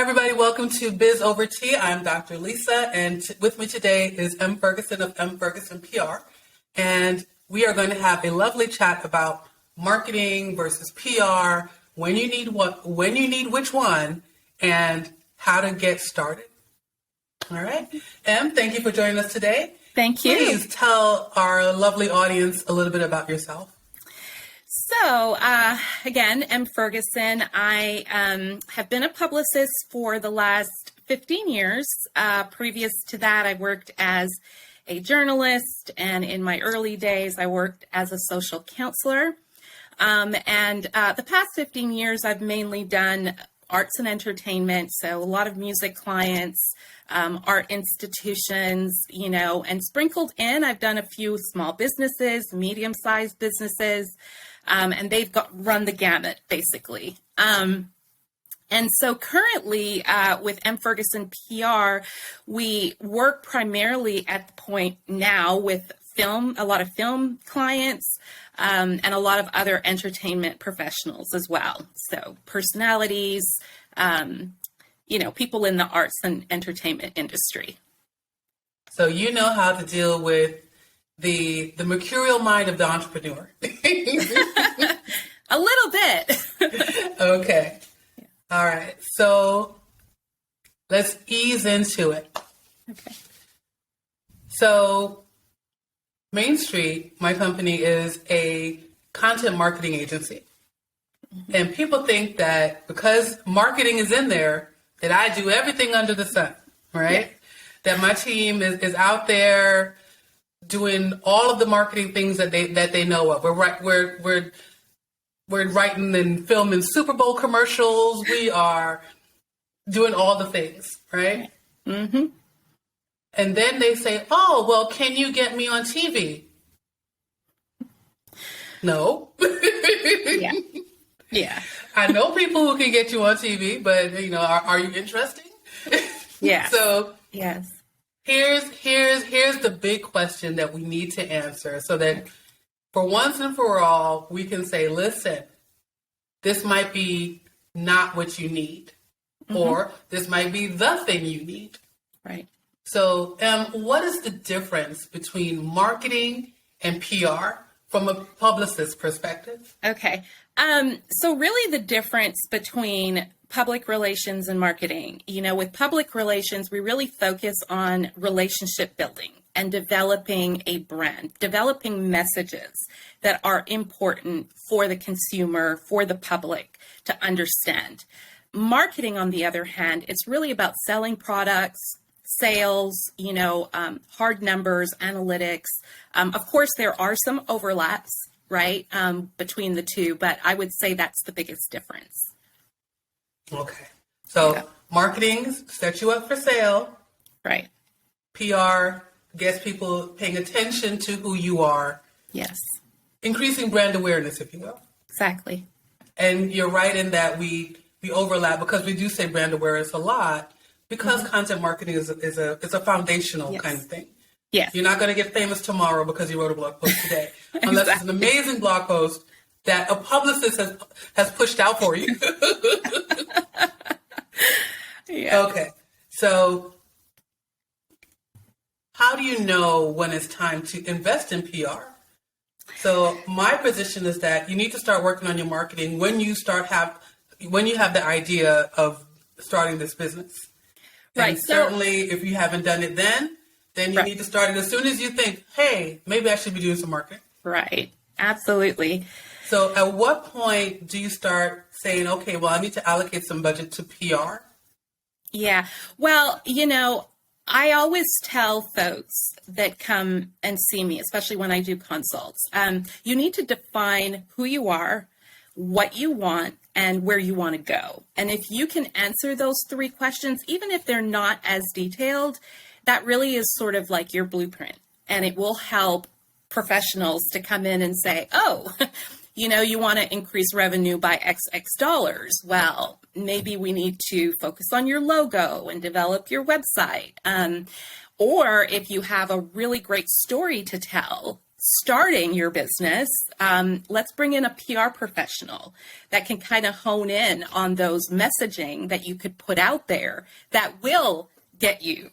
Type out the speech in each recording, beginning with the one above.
everybody. Welcome to Biz Over Tea. I'm Dr. Lisa, and with me today is M. Fergusson of M. Fergusson PR. And we are going to have a lovely chat about marketing versus PR, when you need what, when you need which one, and how to get started. All right. M, thank you for joining us today. Thank you. Please tell our lovely audience a little bit about yourself. So, again, M. Fergusson. I have been a publicist for the last 15 years. Previous to that, I worked as a journalist, and in my early days, I worked as a social counselor. And the past 15 years, I've mainly done arts and entertainment, so a lot of music clients, art institutions, and sprinkled in, I've done a few small businesses, medium-sized businesses, and they've run the gamut, basically. And so currently with M. Fergusson PR, we work primarily at the point now with film, a lot of film clients, and a lot of other entertainment professionals as well. So personalities, people in the arts and entertainment industry. So you know how to deal with the mercurial mind of the entrepreneur. A little bit. Okay. All right. So let's ease into it. Okay. So Main Street, my company, is a content marketing agency. Mm-hmm. And people think that because marketing is in there, that I do everything under the sun, right? Yeah. That my team is out there doing all of the marketing things that they know of. We're writing and filming Super Bowl commercials. We are doing all the things, right? Mm-hmm. And then they say, "Oh, well, can you get me on TV?" No. Yeah. Yeah. I know people who can get you on TV, but are you interested? Yeah. So yes. Here's the big question that we need to answer so that for once and for all, we can say, listen, this might be not what you need, mm-hmm. or this might be the thing you need. Right. So what is the difference between marketing and PR from a publicist's perspective? Okay. So really the difference between public relations and marketing, with public relations, we really focus on relationship building and developing a brand, developing messages that are important for the consumer, for the public to understand. Marketing, on the other hand, it's really about selling products, sales, hard numbers, analytics. Of course, there are some overlaps, right, between the two, but I would say that's the biggest difference. Okay. So marketing sets you up for sale. Right. PR gets people paying attention to who you are. Yes. Increasing brand awareness, if you will. Exactly. And you're right in that we overlap because we do say brand awareness a lot because mm-hmm. content marketing is a foundational kind of thing. Yes. You're not going to get famous tomorrow because you wrote a blog post today, unless it's an amazing blog post that a publicist has pushed out for you. Yeah. Okay. So how do you know when it's time to invest in PR? So my position is that you need to start working on your marketing when you have the idea of starting this business. Right. And certainly if you haven't done it then you right. need to start it as soon as you think, hey, maybe I should be doing some marketing. Right. Absolutely. So at what point do you start saying, okay, well, I need to allocate some budget to PR? Yeah. Well, I always tell folks that come and see me, especially when I do consults, you need to define who you are, what you want, and where you want to go. And if you can answer those three questions, even if they're not as detailed, that really is sort of like your blueprint. And it will help professionals to come in and say, oh, you want to increase revenue by XX dollars. Well, maybe we need to focus on your logo and develop your website. Or if you have a really great story to tell, starting your business, let's bring in a PR professional that can kind of hone in on those messaging that you could put out there that will get you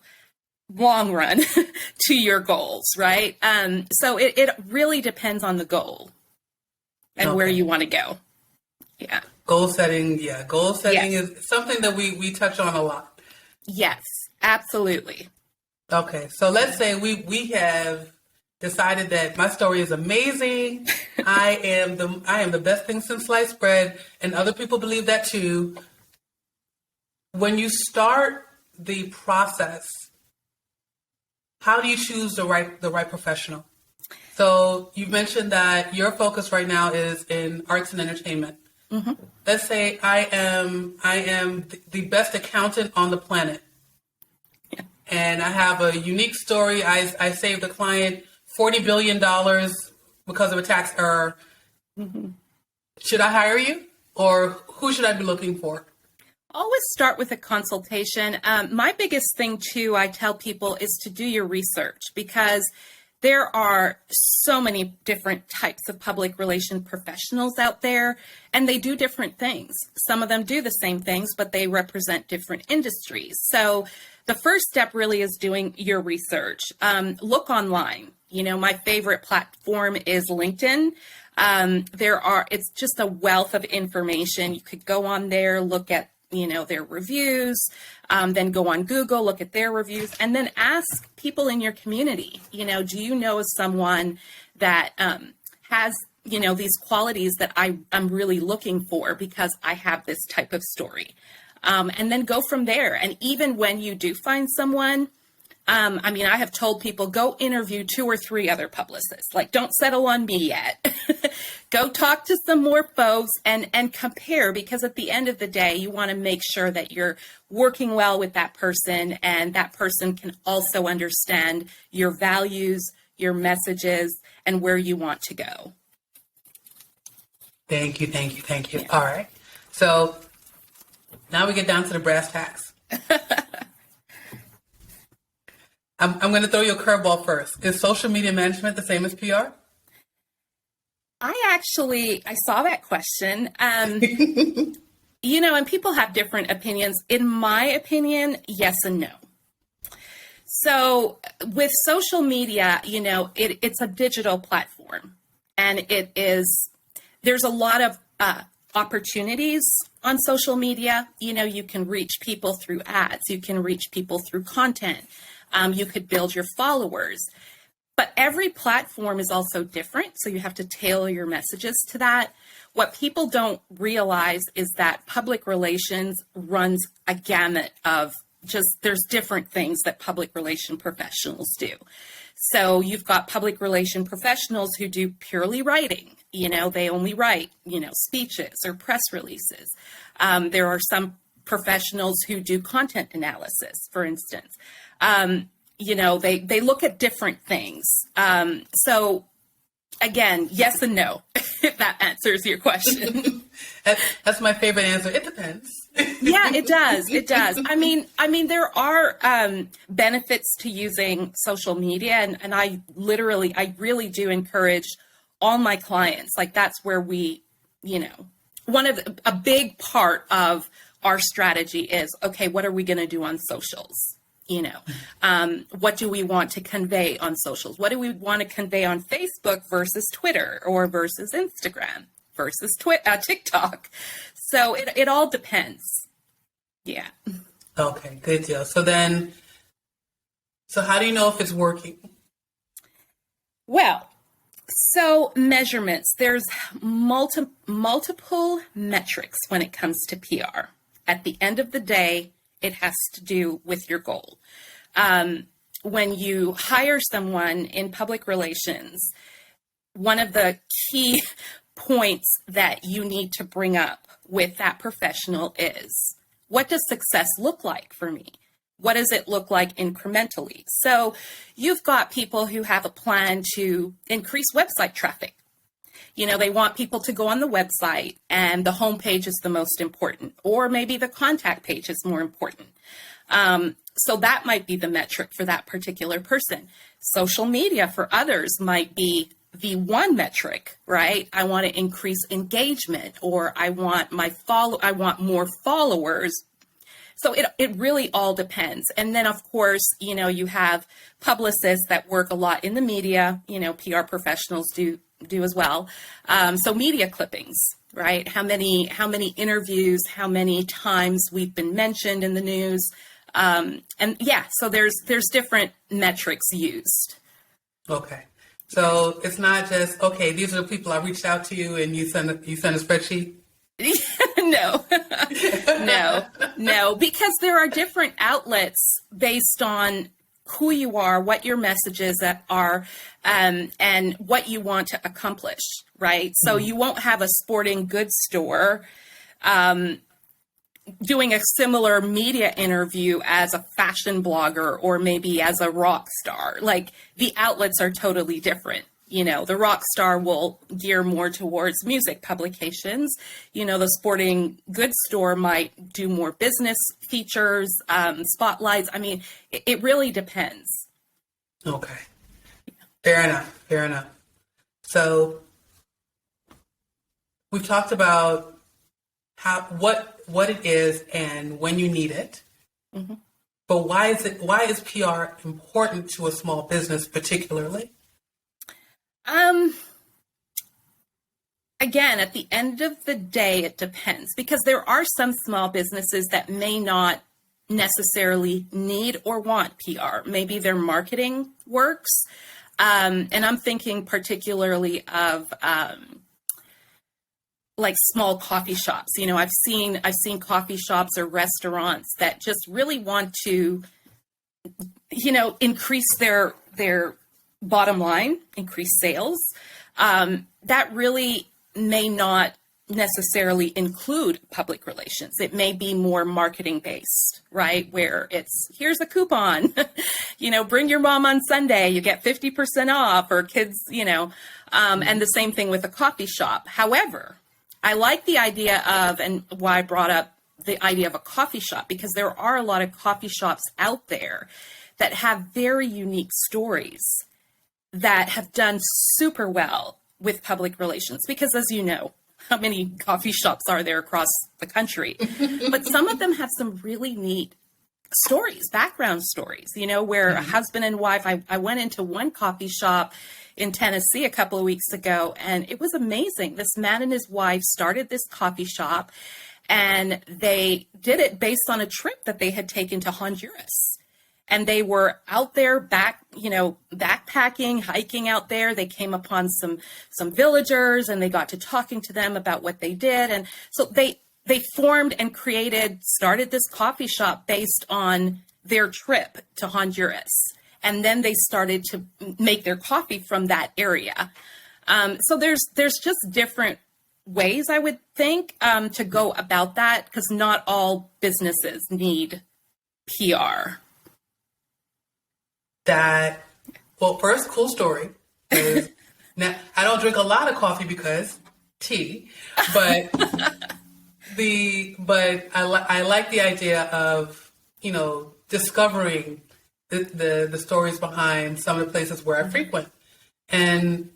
long run to your goals, right? So it really depends on the goal and where you want to go. Yeah. Goal setting. Yeah. Goal setting is something that we touch on a lot. Yes, absolutely. Okay. So let's say we have decided that my story is amazing. I am the best thing since sliced bread, and other people believe that too. When you start the process, how do you choose the right professional? So you've mentioned that your focus right now is in arts and entertainment. Mm-hmm. Let's say I am the best accountant on the planet. Yeah. And I have a unique story. I saved a client $40 billion because of a tax error. Mm-hmm. Should I hire you, or who should I be looking for? Always start with a consultation. My biggest thing too, I tell people, is to do your research, because there are so many different types of public relation professionals out there, and they do different things. Some of them do the same things, but they represent different industries. So the first step really is doing your research. Look online. You know, my favorite platform is LinkedIn. It's just a wealth of information. You could go on there, look at, their reviews, then go on Google, look at their reviews, and then ask people in your community, do you know of someone that has, these qualities that I'm really looking for because I have this type of story. And then go from there. And even when you do find someone, I have told people, go interview 2 or 3 other publicists. Like, don't settle on me yet. Go talk to some more folks and compare, because at the end of the day, you want to make sure that you're working well with that person, and that person can also understand your values, your messages, and where you want to go. Thank you. Yeah. All right. So now we get down to the brass tacks. I'm going to throw you a curveball first. Is social media management the same as PR? I saw that question. And people have different opinions. In my opinion, yes and no. So with social media, it's a digital platform, and there's a lot of opportunities on social media. You can reach people through ads. You can reach people through content. You could build your followers, but every platform is also different. So you have to tailor your messages to that. What people don't realize is that public relations runs a gamut of there's different things that public relation professionals do. So you've got public relation professionals who do purely writing. They only write, speeches or press releases. There are some professionals who do content analysis, for instance. They look at different things. So again, yes and no, if that answers your question. That's my favorite answer. It depends. Yeah, it does. It does. There are benefits to using social media, and I really do encourage all my clients. Like, that's where we, a big part of our strategy is, okay, what are we going to do on socials? What do we want to convey on socials? What do we want to convey on Facebook versus Twitter, or versus Instagram versus TikTok? So it all depends. Yeah. Okay, good deal. So how do you know if it's working? Well, so measurements, there's multiple metrics when it comes to PR. At the end of the day, it has to do with your goal. When you hire someone in public relations, one of the key points that you need to bring up with that professional is, what does success look like for me? What does it look like incrementally? So you've got people who have a plan to increase website traffic. They want people to go on the website, and the homepage is the most important, or maybe the contact page is more important. So that might be the metric for that particular person. Social media for others might be the one metric, right? I want to increase engagement, or I want I want more followers. So it really all depends. And then of course, you have publicists that work a lot in the media, PR professionals do as well. So media clippings, right? How many interviews, how many times we've been mentioned in the news. And yeah, so there's different metrics used. Okay. So it's not just, okay, these are the people I reached out to you and you send a spreadsheet? No, no, because there are different outlets based on who you are, what your messages are, and what you want to accomplish, right? So you won't have a sporting goods store doing a similar media interview as a fashion blogger or maybe as a rock star. Like, the outlets are totally different. The rock star will gear more towards music publications. The sporting goods store might do more business features, spotlights. I mean, it really depends. Okay. Fair enough. So we've talked about what it is and when you need it. Mm-hmm. But why is PR important to a small business particularly? Again, at the end of the day, it depends, because there are some small businesses that may not necessarily need or want PR. Maybe their marketing works. And I'm thinking particularly of like small coffee shops. I've seen coffee shops or restaurants that just really want to, increase their bottom line, increase sales. That really may not necessarily include public relations. It may be more marketing based, right? Where it's, here's a coupon, bring your mom on Sunday, you get 50% off, or kids, and the same thing with a coffee shop. However, I like the idea of, and why I brought up the idea of a coffee shop, because there are a lot of coffee shops out there that have very unique stories that have done super well with public relations, because as you know, how many coffee shops are there across the country? But some of them have some really neat stories, background stories, where a husband and wife, I went into one coffee shop in Tennessee a couple of weeks ago, and it was amazing. This man and his wife started this coffee shop, and they did it based on a trip that they had taken to Honduras. And they were out there backpacking, hiking out there. They came upon some villagers, and they got to talking to them about what they did. And so they formed and started this coffee shop based on their trip to Honduras. And then they started to make their coffee from that area. So there's just different ways, I would think, to go about that, because not all businesses need PR. First, cool story. Now, I don't drink a lot of coffee because tea, but I like the idea of, discovering the stories behind some of the places where I frequent. And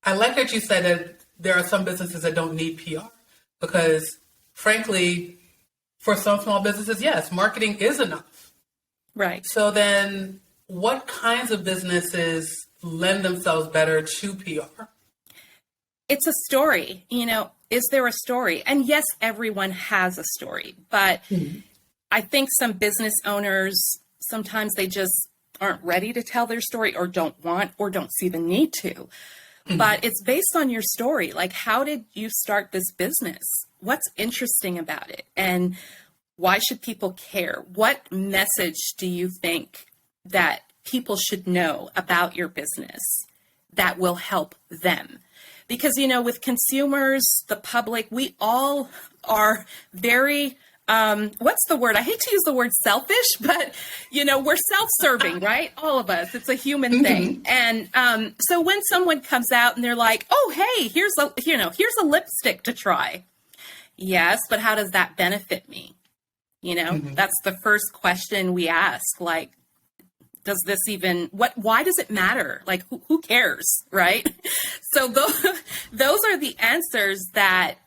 I like that you said that there are some businesses that don't need PR, because frankly, for some small businesses, yes, marketing is enough. Right. So then what kinds of businesses lend themselves better to PR? It's a story. Is there a story? And yes, everyone has a story, but I think some business owners, sometimes they just aren't ready to tell their story, or don't want, or don't see the need to. But it's based on your story. Like, how did you start this business? What's interesting about it? And why should people care? What message do you think that people should know about your business that will help them? Because, with consumers, the public, we all are very, what's the word? I hate to use the word selfish, but, we're self-serving, right? All of us. It's a human thing. And so when someone comes out and they're like, oh, hey, here's a lipstick to try. Yes, but how does that benefit me? That's the first question we ask. Like, does this even, why does it matter? Like, who cares, right? So those are the answers that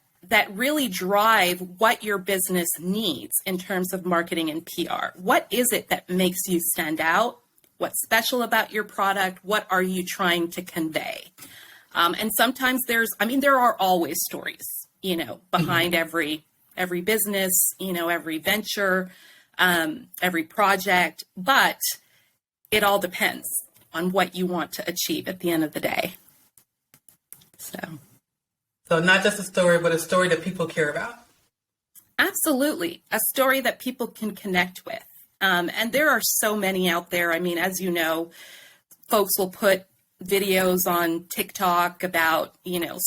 really drive what your business needs in terms of marketing and PR. What is it that makes you stand out? What's special about your product? What are you trying to convey? And sometimes there are always stories, behind every business, every venture, every project, but it all depends on what you want to achieve at the end of the day. So not just a story, but a story that people care about. Absolutely. A story that people can connect with. And there are so many out there. I mean, as you know, folks will put videos on TikTok about,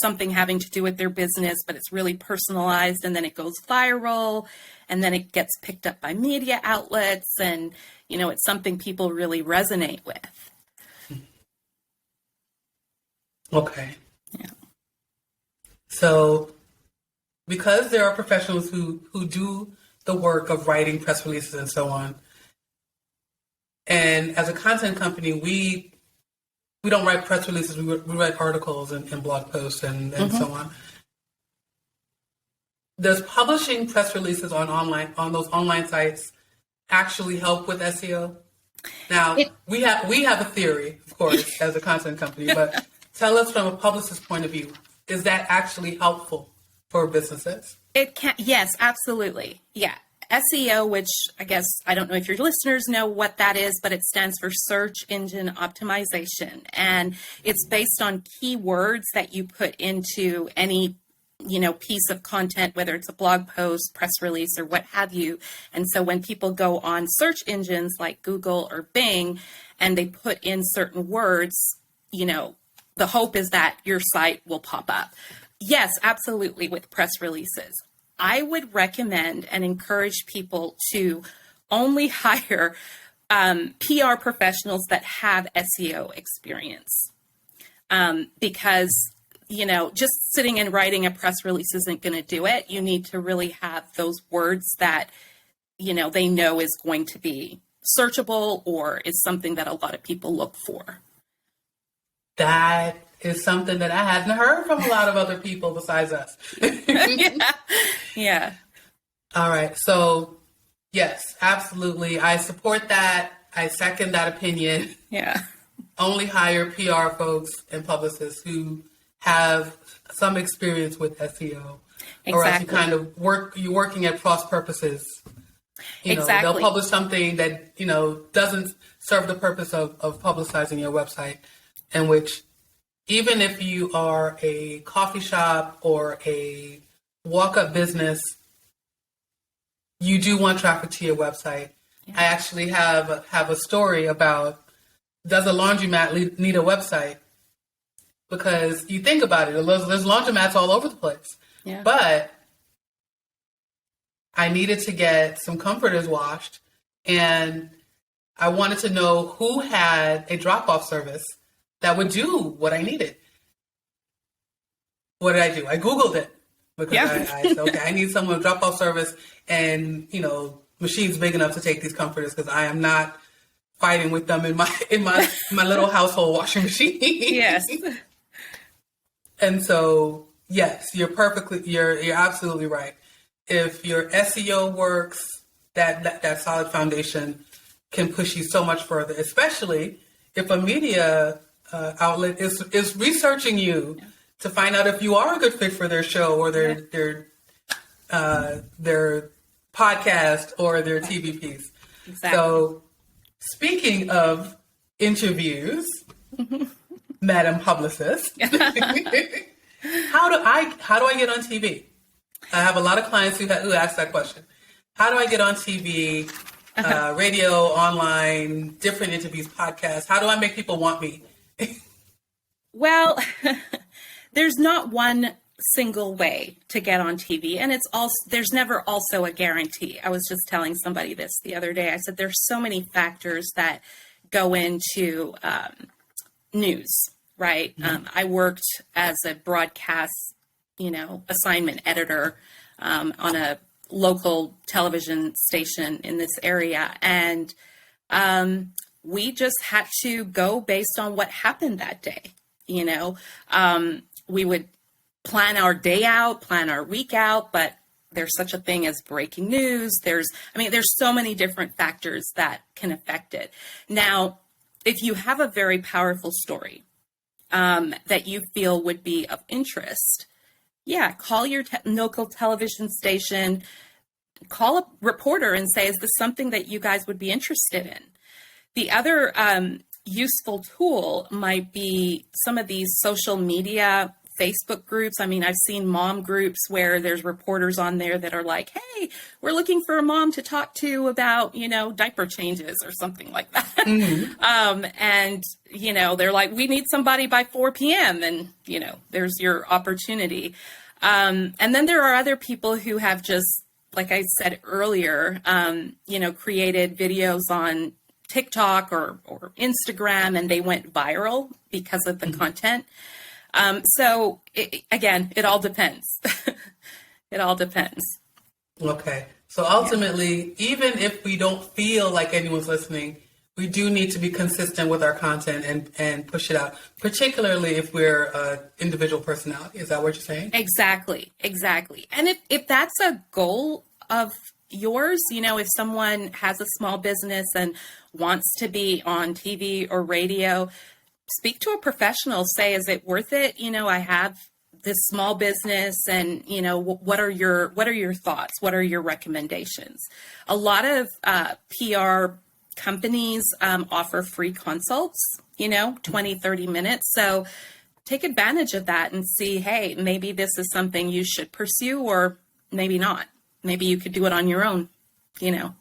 something having to do with their business, but it's really personalized, and then it goes viral, and then it gets picked up by media outlets, and, it's something people really resonate with. Okay. Yeah. So because there are professionals who do the work of writing press releases and so on, and as a content company, we don't write press releases, we write articles and blog posts and so on. Does publishing press releases on those online sites actually help with SEO? Now, we have a theory, of course, as a content company, but tell us from a publicist's point of view, is that actually helpful for businesses? It can, yes, absolutely. Yeah. SEO, which I guess, I don't know if your listeners know what that is, but it stands for search engine optimization. And it's based on keywords that you put into any, piece of content, whether it's a blog post, press release, or what have you. And so when people go on search engines like Google or Bing, and they put in certain words, the hope is that your site will pop up. Yes, absolutely, with press releases. I would recommend and encourage people to only hire PR professionals that have SEO experience, because, just sitting and writing a press release isn't going to do it. You need to really have those words that, they know is going to be searchable or is something that a lot of people look for. That is something that I hadn't heard from a lot of other people besides us. Yeah. All right. So, yes, absolutely. I support that. I second that opinion. Yeah. Only hire PR folks and publicists who have some experience with SEO. Exactly. Or else you kind of you're working at cross purposes. Exactly. They'll publish something that, doesn't serve the purpose of publicizing your website, in which even if you are a coffee shop or a walk-up business, you do want traffic to your website. Yeah. I actually have a story about, does a laundromat need a website? Because you think about it, there's laundromats all over the place. Yeah. But I needed to get some comforters washed, and I wanted to know who had a drop-off service that would do what I needed. What did I do? I Googled it because I said, okay, I need someone to drop off service and, machines big enough to take these comforters, because I am not fighting with them in my little household washing machine. Yes. And so, yes, you're absolutely right. If your SEO works, that solid foundation can push you so much further, especially if a media outlet is researching you to find out if you are a good fit for their show or their podcast or their TV piece. Exactly. So, speaking of interviews, Madam Publicist, how do I get on TV? I have a lot of clients who ask that question. How do I get on TV, radio, online, different interviews, podcasts? How do I make people want me? Well, there's not one single way to get on TV, and there's never also a guarantee. I was just telling somebody this the other day. I said there's so many factors that go into news, right? Mm-hmm. I worked as a broadcast, assignment editor on a local television station in this area, and we just had to go based on what happened that day. You know, we would plan our day out, plan our week out, but there's such a thing as breaking news. There's so many different factors that can affect it. Now, if you have a very powerful story that you feel would be of interest, yeah, call your local television station, call a reporter and say, is this something that you guys would be interested in? The other useful tool might be some of these social media Facebook groups. I mean, I've seen mom groups where there's reporters on there that are like, hey, we're looking for a mom to talk to about, you know, diaper changes or something like that. Mm-hmm. And, you know, they're like, we need somebody by 4 p.m. And, you know, there's your opportunity. And then there are other people who have just, like I said earlier, you know, created videos on TikTok or Instagram, and they went viral because of the mm-hmm. content. So again, it all depends. It all depends. Okay. So ultimately, even if we don't feel like anyone's listening, we do need to be consistent with our content and push it out, particularly if we're an individual personality. Is that what you're saying? Exactly. And if that's a goal of yours, you know, if someone has a small business and wants to be on TV or radio, speak to a professional. Say, is it worth it? You know, I have this small business, and you know, what are your thoughts? What are your recommendations? A lot of PR companies offer free consults, you know, 20, 30 minutes. So take advantage of that and see, hey, maybe this is something you should pursue, or maybe not. Maybe you could do it on your own, you know.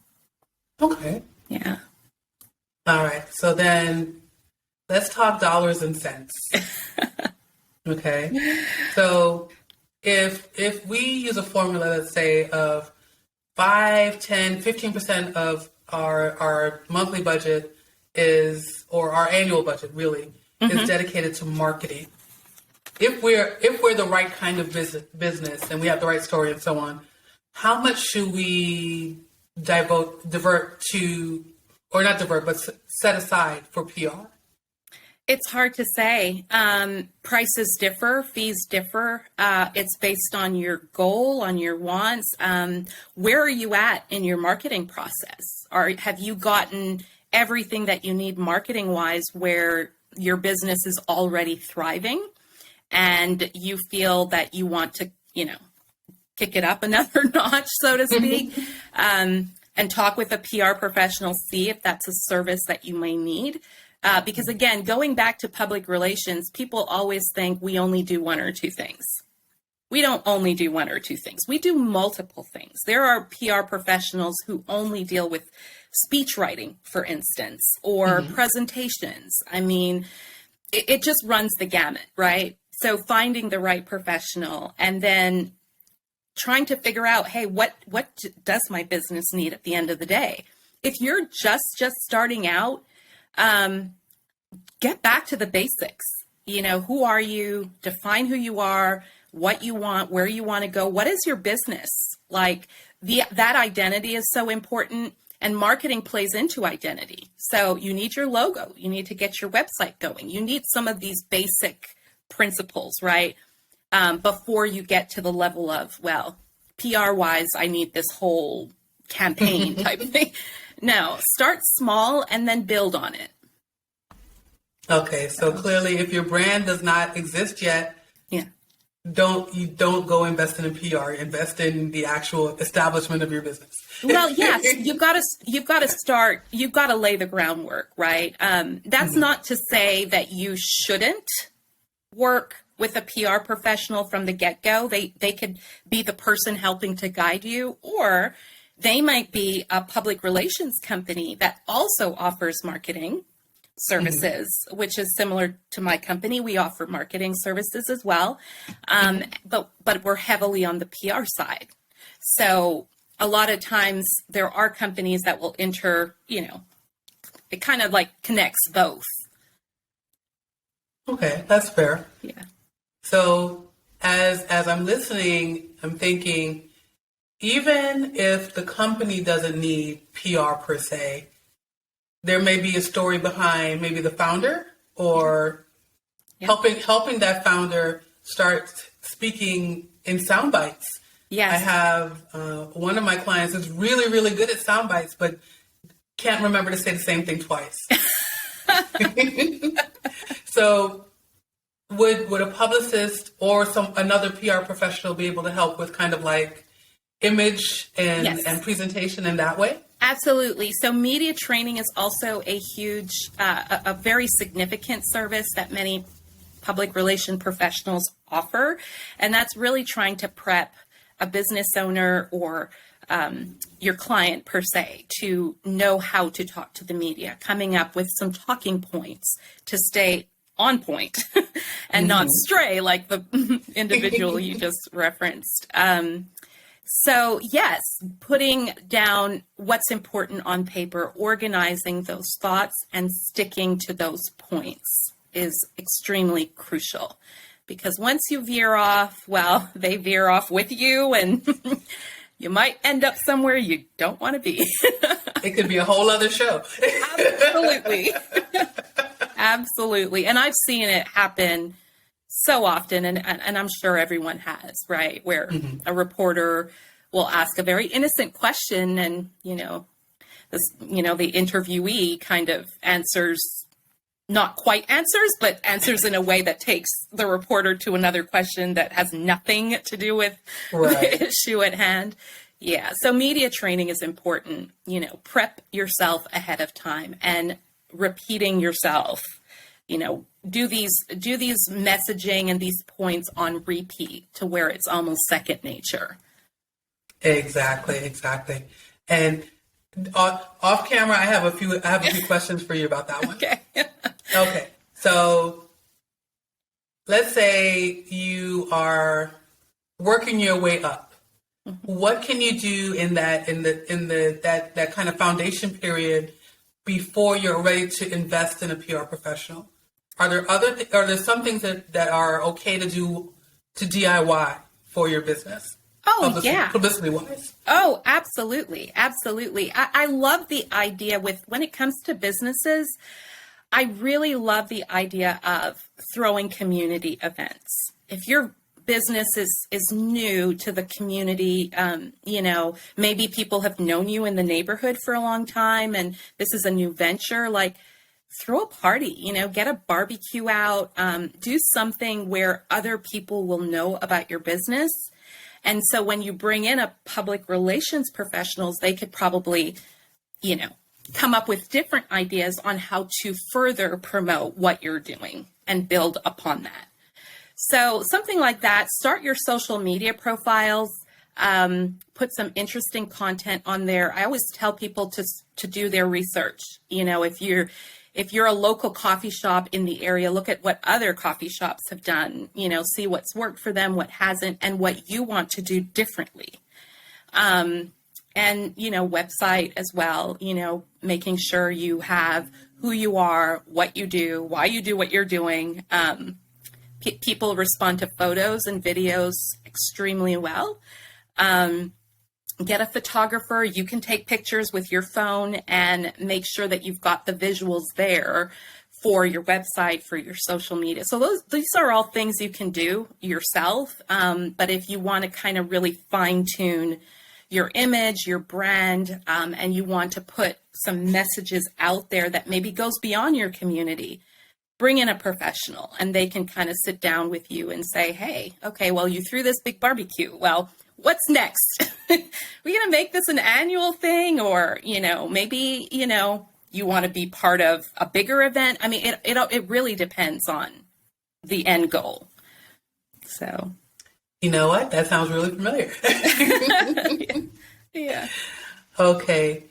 Okay. Yeah. All right. So then let's talk dollars and cents. Okay. So if we use a formula, let's say of 5, 10, 15% of our monthly budget is, or our annual budget really, mm-hmm. is dedicated to marketing. If we're the right kind of business and we have the right story and so on, how much should we divert to, or not divert, but set aside for PR? It's hard to say. Prices differ, fees differ. It's based on your goal, on your wants. Where are you at in your marketing process? Have you gotten everything that you need marketing-wise where your business is already thriving and you feel that you want to, you know, kick it up another notch, so to speak, and talk with a PR professional, see if that's a service that you may need. Because again, going back to public relations, people always think we only do one or two things. We don't only do one or two things. We do multiple things. There are PR professionals who only deal with speech writing, for instance, or mm-hmm. presentations. I mean, it just runs the gamut, right? So finding the right professional and then trying to figure out, hey, what does my business need at the end of the day? If you're just starting out, get back to the basics. You know, who are you? Define who you are, what you want, where you want to go. What is your business? Like that identity is so important, and marketing plays into identity. So you need your logo. You need to get your website going. You need some of these basic principles, right? Before you get to the level of, well, PR wise, I need this whole campaign type thing. No, start small and then build on it. Okay, so clearly, if your brand does not exist yet, yeah, don't go investing in PR. Invest in the actual establishment of your business. Well, yes, you've got to start. You've got to lay the groundwork, right? That's mm-hmm. not to say that you shouldn't work with a PR professional from the get-go. They could be the person helping to guide you, or they might be a public relations company that also offers marketing services, mm-hmm. which is similar to my company. We offer marketing services as well, but we're heavily on the PR side. So a lot of times there are companies that will it kind of like connects both. Okay, that's fair. Yeah. So as I'm listening, I'm thinking, even if the company doesn't need PR per se, there may be a story behind maybe the founder or helping that founder start speaking in sound bites. Yes. I have one of my clients is really, really good at sound bites, but can't remember to say the same thing twice. So would a publicist or another PR professional be able to help with kind of like image and presentation in that way? Absolutely. So media training is also a huge, a very significant service that many public relation professionals offer. And that's really trying to prep a business owner or your client per se to know how to talk to the media, coming up with some talking points to stay on point and not stray like the individual you just referenced. So yes, putting down what's important on paper, organizing those thoughts and sticking to those points is extremely crucial, because once you veer off, well, they veer off with you and you might end up somewhere you don't want to be. It could be a whole other show. Absolutely. Absolutely. And I've seen it happen so often, and I'm sure everyone has, right? Where a reporter will ask a very innocent question and, the interviewee kind of answers, not quite answers, but answers in a way that takes the reporter to another question that has nothing to do with the issue at hand. Yeah. So media training is important, prep yourself ahead of time and repeating yourself, do these messaging and these points on repeat to where it's almost second nature. Exactly. And off camera, I have a few questions for you about that one. Okay. Okay. So let's say you are working your way up. What can you do in that kind of foundation period before you're ready to invest in a PR professional? Are there some things that are okay to do to DIY for your business? Oh, yeah. Publicity wise. Oh, absolutely. Absolutely. I love the idea when it comes to businesses, I really love the idea of throwing community events. If your business is new to the community, maybe people have known you in the neighborhood for a long time and this is a new venture, like throw a party, get a barbecue out, do something where other people will know about your business. And so when you bring in a public relations professionals, they could probably, come up with different ideas on how to further promote what you're doing and build upon that. So something like that, start your social media profiles, put some interesting content on there. I always tell people to do their research. If you're a local coffee shop in the area, look at what other coffee shops have done, see what's worked for them, what hasn't, and what you want to do differently. And, website as well, making sure you have who you are, what you do, why you do what you're doing. People respond to photos and videos extremely well. Get a photographer. You can take pictures with your phone and make sure that you've got the visuals there for your website, for your social media. So these are all things you can do yourself. But if you want to kind of really fine tune your image, your brand, and you want to put some messages out there that maybe goes beyond your community, bring in a professional and they can kind of sit down with you and say, hey, okay, well, you threw this big barbecue. Well, what's next? We're going to make this an annual thing, or, maybe, you want to be part of a bigger event. I mean, it really depends on the end goal. So. You know what? That sounds really familiar. Yeah. Okay.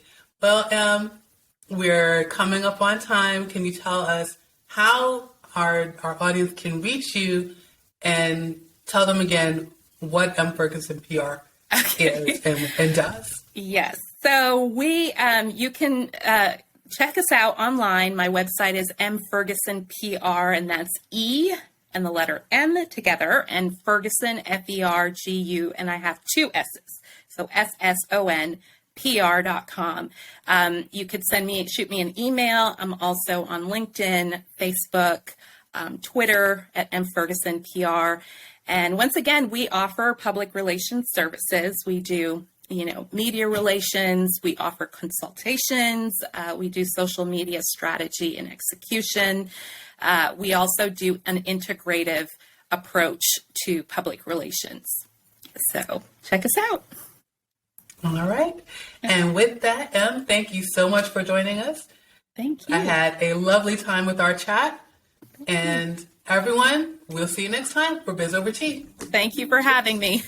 Well, we're coming up on time. Can you tell us how our audience can reach you, and tell them again what Fergusson PR is and does? Yes. So we, you can check us out online. My website is Fergusson PR, and that's E and the letter M together, and Fergusson, Fergu, and I have two S's. So Sson PR.com. You could shoot me an email. I'm also on LinkedIn, Facebook, Twitter at mfergusonpr. And once again, we offer public relations services. We do, media relations. We offer consultations. We do social media strategy and execution. We also do an integrative approach to public relations. So check us out. All right. And with that, Em, thank you so much for joining us. Thank you. I had a lovely time with our chat. And everyone, we'll see you next time for Biz Over Tea. Thank you for having me.